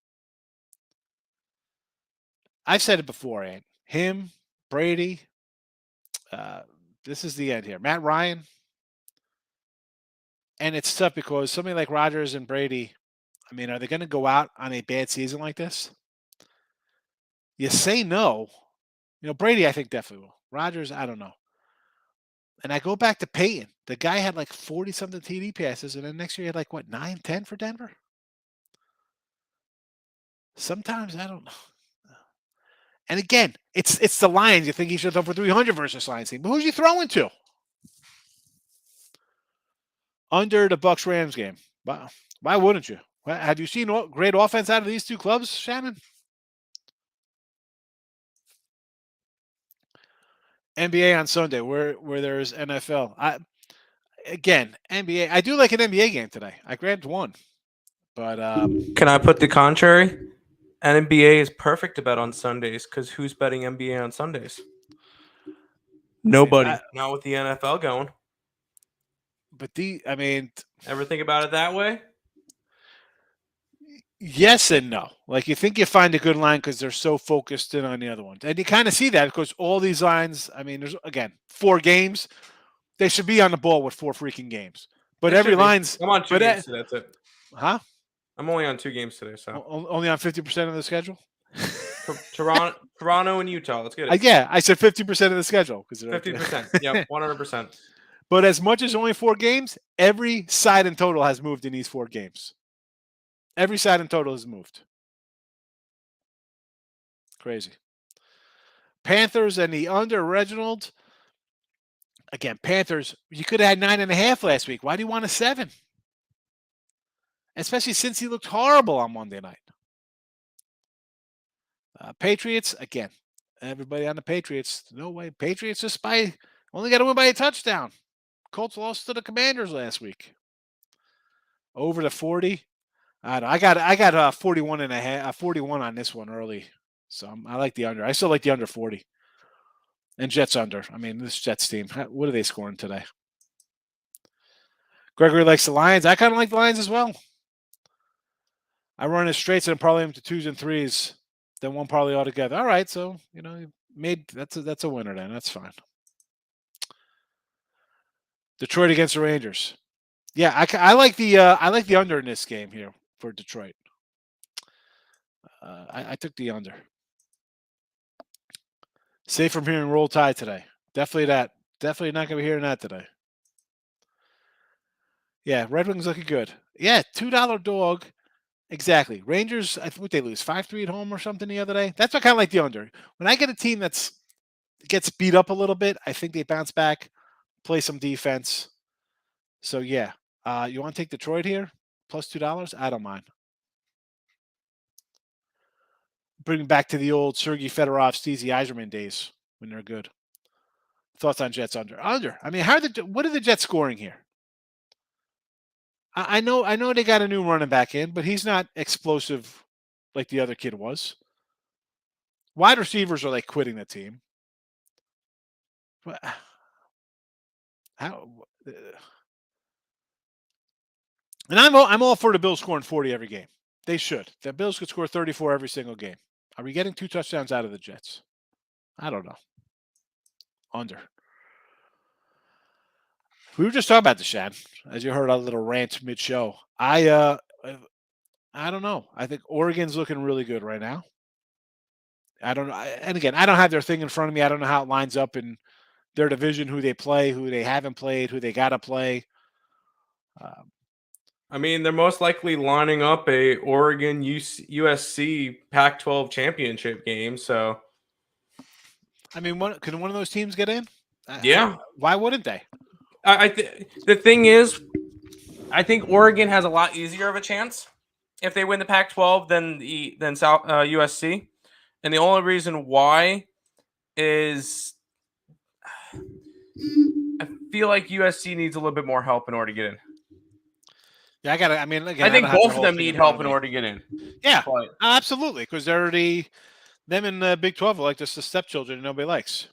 I've said it before, Ant. Him, Brady. This is the end here. Matt Ryan. And it's tough because somebody like Rodgers and Brady, I mean, are they going to go out on a bad season like this? You say no. Brady, I think definitely will. Rodgers, I don't know. And I go back to Peyton. The guy had like 40-something TD passes, and then next year he had like, 9, 10 for Denver? Sometimes I don't know. And again, it's the Lions. You think he should have done for 300 versus Lions team. But who's he throwing to? Under the Bucs-Rams game. Why wouldn't you? Have you seen great offense out of these two clubs, Shannon? NBA on Sunday, where there's NFL. NBA. I do like an NBA game today. I grabbed one, but can I put the contrary? NBA is perfect to bet on Sundays because who's betting NBA on Sundays? Nobody. Not with the NFL going. But ever think about it that way? Yes and no. Like, you think you find a good line because they're so focused in on the other ones. And you kind of see that because all these lines, there's, again, 4 games. They should be on the ball with 4 freaking games. But every line's... I'm on 2 games today, that's it. Huh? I'm only on 2 games today, so... Only on 50% of the schedule? Toronto and Utah. Let's get it. Yeah, I said 50% of the schedule. 50%. Yeah, 100%. But as much as only 4 games, every side in total has moved in these 4 games. Every side in total has moved. Crazy. Panthers and the under, Reginald. Again, Panthers, you could have had 9.5 last week. Why do you want a 7? Especially since he looked horrible on Monday night. Patriots, again, everybody on the Patriots. No way. Patriots only got to win by a touchdown. Colts lost to the Commanders last week. Over to 40. I got 41 on this one early. So I like the under. I still like the under 40. And Jets under. This Jets team, what are they scoring today? Gregory likes the Lions. I kind of like the Lions as well. I run as straights and parlay them to 2s and 3s. Then one parlay altogether. All right, so you made that's a winner then. That's fine. Detroit against the Rangers. Yeah, I like the under in this game here for Detroit. I took the under. Safe from hearing Roll Tide today. Definitely that. Definitely not going to be hearing that today. Yeah, Red Wings looking good. Yeah, $2 dog. Exactly. Rangers, I think they lose 5-3 at home or something the other day. That's what I kind of like the under. When I get a team gets beat up a little bit, I think they bounce back, play some defense. So, yeah. You want to take Detroit here? Plus $2? I don't mind. Bring back to the old Sergei Fedorov, Stevie Yzerman days when they're good. Thoughts on Jets under? Under. What are the Jets scoring here? I know they got a new running back in, but he's not explosive like the other kid was. Wide receivers are like quitting the team. How? And I'm all for the Bills scoring 40 every game. They should. The Bills could score 34 every single game. Are we getting 2 touchdowns out of the Jets? I don't know. Under. We were just talking about the Shad, as you heard a little rant mid-show. I don't know. I think Oregon's looking really good right now. I don't know. And again, I don't have their thing in front of me. I don't know how it lines up in their division, who they play, who they haven't played, who they got to play. They're most likely lining up a Oregon USC Pac-12 championship game. So, can one of those teams get in? Yeah. Why wouldn't they? The thing is, I think Oregon has a lot easier of a chance if they win the Pac-12 than South USC, and the only reason why is I feel like USC needs a little bit more help in order to get in. Yeah, I mean, again, I think don't have their both of whole them thing need in front help of in me. order to get in. Yeah, But absolutely, because they're already them in the Big 12 are like just the stepchildren nobody likes.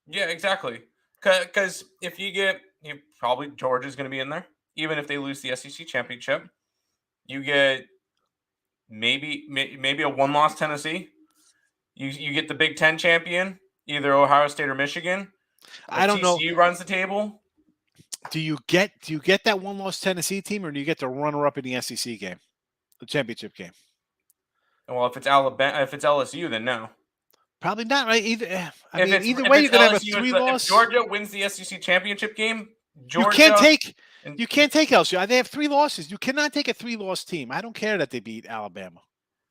yeah, exactly. Because if you probably Georgia's going to be in there, even if they lose the SEC championship. You get maybe a one-loss Tennessee. You get the Big Ten champion, either Ohio State or Michigan. I If don't know. TCU runs the table, Do you get that one loss Tennessee team, or do you get the runner up in the SEC game, the championship game? well, if it's Alabama, if it's LSU, then no. Probably not, right? Either If way, it's you're gonna have a LSU, if 3-loss. Georgia wins the SEC championship game, You can't Georgia take and you can't take LSU. They have 3 losses. You cannot take a 3-loss team. I don't care that they beat Alabama.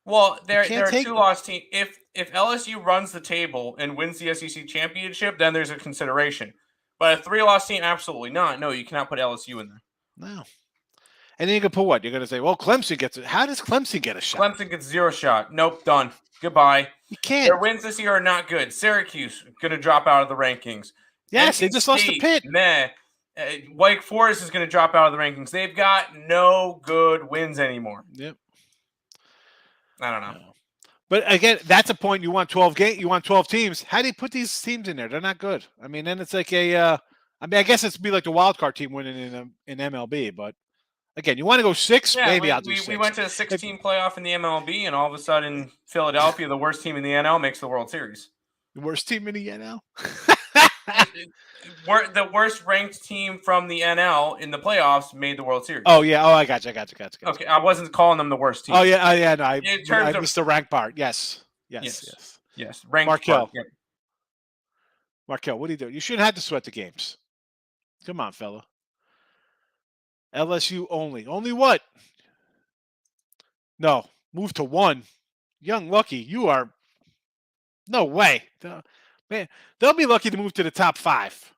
well, You can't they're a take them. two-loss team. If LSU runs the table and wins the SEC championship, then there's a consideration. But a 3-loss team, absolutely not. No, you cannot put LSU in there. No. And then you can put what? You're going to say, well, Clemson gets it. How does Clemson get a shot? Clemson gets 0 shot. Nope, done. Goodbye. You can't. Their wins this year are not good. Syracuse going to drop out of the rankings. Yes, NC they just lost to State, Pitt. Meh. Wake Forest is going to drop out of the rankings. They've got no good wins anymore. Yep. I don't know. No. But again, that's a point. You want 12 You want 12 teams. How do you put these teams in there? They're not good. I mean, then it's like I guess it's be like the wild card team winning in MLB. But again, you want to go 6? Yeah, Maybe I'll do 6. We went to a 16 playoff in the MLB, and all of a sudden, Philadelphia, the worst team in the NL, makes the World Series. The worst team in the NL. The worst ranked team from the NL in the playoffs made the World Series. Oh yeah. Oh, I got you. Okay, I wasn't calling them the worst team. Oh yeah. No, I of missed the rank part. Yes. Ranked Markel. part, yep. Markel, what are you doing? You shouldn't have to sweat the games. Come on, fella. LSU only. Only what? No. Move to 1. Young Lucky, you are. No way. Man, they'll be lucky to move to the top 5.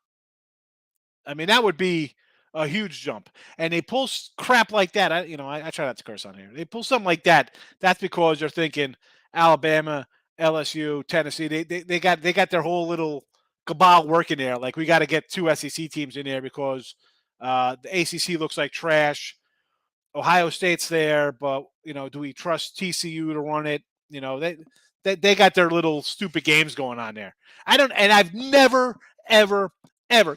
I mean, that would be a huge jump. And they pull crap like that. I try not to curse on here. They pull something like that. That's because they're thinking Alabama, LSU, Tennessee. They got their whole little cabal working there. Like, we got to get 2 SEC teams in there because the ACC looks like trash. Ohio State's there, but do we trust TCU to run it? They got their little stupid games going on there. I've never, ever,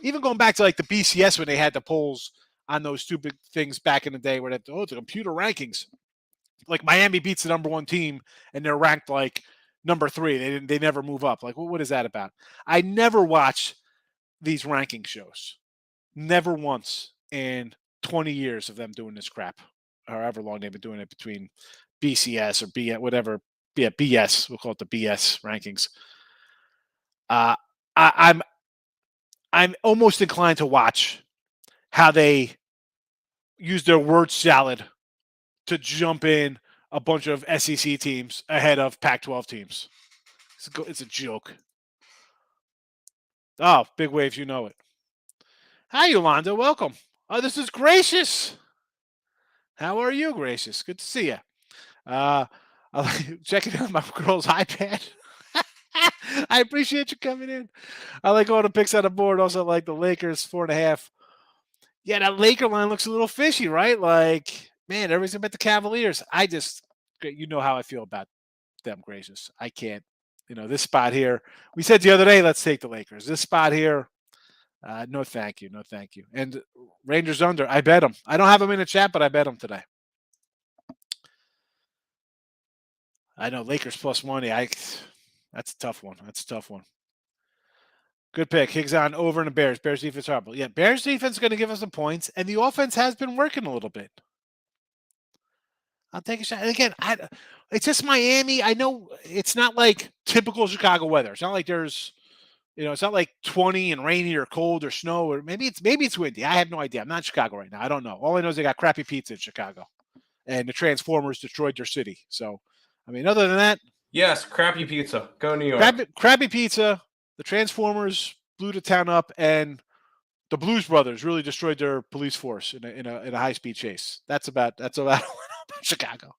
even going back to like the BCS when they had the polls on those stupid things back in the day where the computer rankings, like Miami beats the number 1 team and they're ranked like number 3. They never move up. Like, what is that about? I never watch these ranking shows. Never once in 20 years of them doing this crap, however long they've been doing it between BCS or BS, whatever. Yeah, BS. We'll call it the BS rankings. I'm almost inclined to watch how they use their word salad to jump in a bunch of SEC teams ahead of Pac-12 teams. It's a joke. Oh, big waves, you know it. Hi, Yolanda. Welcome. Oh, this is Gracious. How are you, Gracious? Good to see you. Checking out my girl's iPad. I appreciate you coming in. I like all the picks on the board. Also like the Lakers 4.5. Yeah, that Laker line looks a little fishy, right? Like, man, everybody's about the Cavaliers. You know how I feel about them, Gracious. I can't. This spot here. We said the other day, let's take the Lakers. This spot here, no thank you. No thank you. And Rangers under, I bet them. I don't have them in the chat, but I bet them today. I know Lakers plus money. That's a tough one. Good pick. Higgs on over in the Bears. Bears defense horrible. Yeah, Bears defense is going to give us some points, and the offense has been working a little bit. I'll take a shot. And again, it's just Miami. I know it's not like typical Chicago weather. It's not like there's, it's not like 20 and rainy or cold or snow, or maybe it's windy. I have no idea. I'm not in Chicago right now. I don't know. All I know is they got crappy pizza in Chicago, and the Transformers destroyed their city. So, I mean, other than that, yes, crappy pizza. Go New York. Crappy pizza. The Transformers blew the town up, and the Blues Brothers really destroyed their police force in a high-speed chase. That's about Chicago.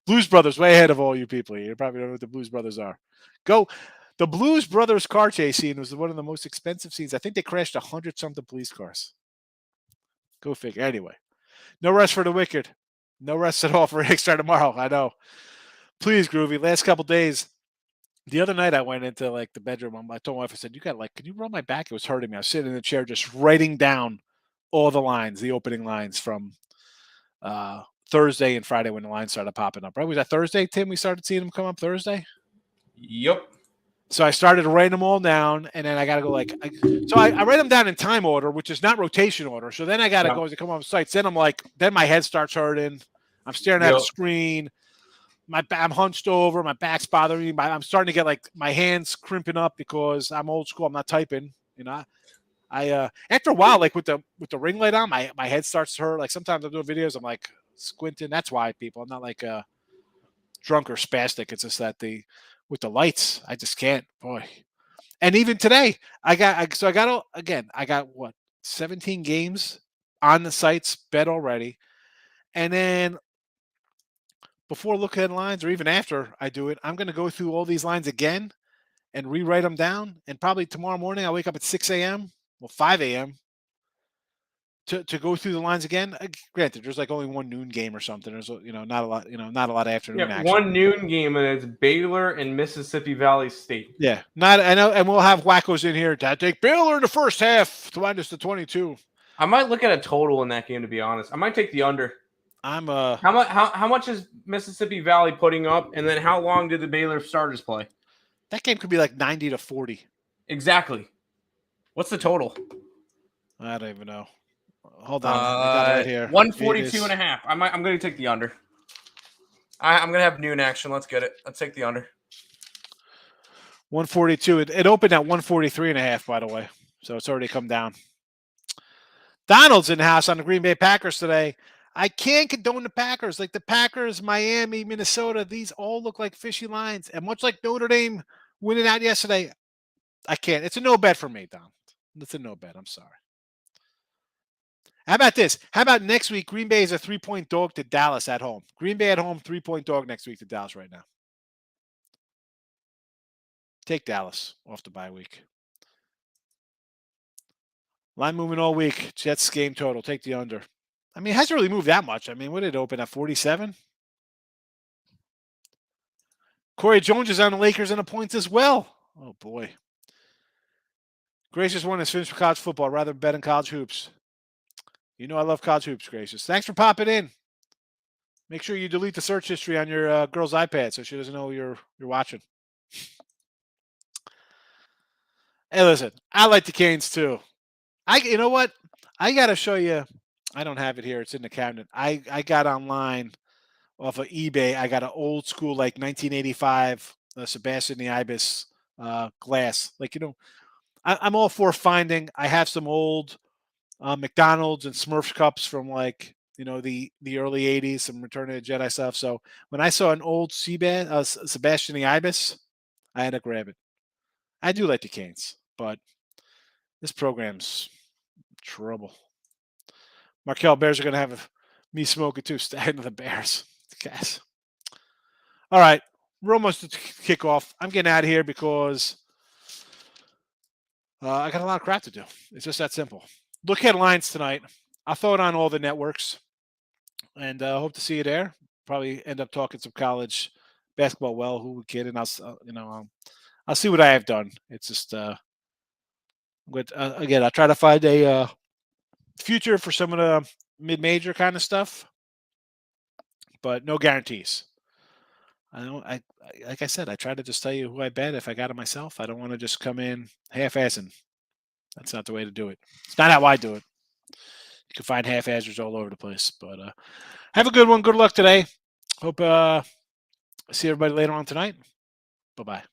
Blues Brothers way ahead of all you people here. You probably don't know what the Blues Brothers are. The Blues Brothers car chase scene was one of the most expensive scenes. I think they crashed 100-something police cars. Go figure. Anyway, No rest for the wicked. No rest at all for Hicks start tomorrow. I know. Please, Groovy. Last couple days. The other night I went into like the bedroom. I told my wife, I said, "You got like, can you rub my back?" It was hurting me. I was sitting in the chair just writing down all the lines, the opening lines from Thursday and Friday when the lines started popping up. Right? Was that Thursday, Tim? We started seeing them come up Thursday. Yep. So I started writing them all down, and then I got to go I write them down in time order, which is not rotation order. So then I got to go as they come on sites. Then then my head starts hurting. I'm staring at a screen. I'm hunched over. My back's bothering me. I'm starting to get like my hands crimping up because I'm old school. I'm not typing. You know, I after a while, like with the ring light on, my head starts to hurt. Like sometimes I'm doing videos, I'm like squinting. That's why, people. I'm not like drunk or spastic. It's just that with the lights, I just can't. Boy. And even today, I got what 17 games on the sites bet already, and then before looking at lines or even after I do it, I'm going to go through all these lines again and rewrite them down. And probably tomorrow morning, I'll wake up at 6 a.m. Well, 5 a.m. To go through the lines again. Granted, there's like only one noon game or something. There's not a lot. Not a lot of afternoon action. One noon game, and it's Baylor and Mississippi Valley State. Yeah, I know, and we'll have wackos in here to take Baylor in the first half to minus the 22. I might look at a total in that game, to be honest. I might take the under. How much is Mississippi Valley putting up, and then how long did the Baylor starters play? That game could be like 90-40. Exactly. What's the total? I don't even know. Hold on, I got it right here. 142.5. I'm going to take the under. I'm going to have noon action. Let's get it. Let's take the under. 142. It opened at 143.5, by the way, so it's already come down. Donald's in the house on the Green Bay Packers today. I can't condone the Packers. Like the Packers, Miami, Minnesota, these all look like fishy lines. And much like Notre Dame winning out yesterday, I can't. It's a no bet for me, Donald. It's a no bet. I'm sorry. How about this? How about next week? Green Bay is a 3-point dog to Dallas at home. Green Bay at home, 3-point dog next week to Dallas right now. Take Dallas off the bye week. Line moving all week. Jets game total. Take the under. I mean, it hasn't really moved that much. I mean, what did it open at 47? Corey Jones is on the Lakers and the points as well. Oh, boy. Gracious one has finished with college football rather than bet in college hoops. You know I love college hoops, Gracious. Thanks for popping in. Make sure you delete the search history on your girl's iPad so she doesn't know you're watching. Hey, listen, I like the Canes too. You know what? I got to show you. I don't have it here. It's in the cabinet. I got online off of eBay. I got an old school, like 1985 Sebastian the Ibis glass. Like, I'm all for finding. I have some old McDonald's and Smurfs cups from like, the early 80s, some Return of the Jedi stuff. So when I saw an old Sebastian the Ibis, I had to grab it. I do like the Canes, but this program's trouble. Markel Bears are going to have me smoking too. Staying to the Bears. Guys. All right. We're almost to kick off. I'm getting out of here because I got a lot of crap to do. It's just that simple. Look at lines tonight. I'll throw it on all the networks, and hope to see you there. Probably end up talking some college basketball. Well, who would kid? And I'll see what I have done. It's just again, I'll try to find a future for some of the mid-major kind of stuff, but no guarantees. Like I said, I try to just tell you who I bet if I got it myself. I don't want to just come in half-assing. That's not the way to do it. It's not how I do it. You can find half-assers all over the place. But have a good one. Good luck today. Hope see everybody later on tonight. Bye-bye.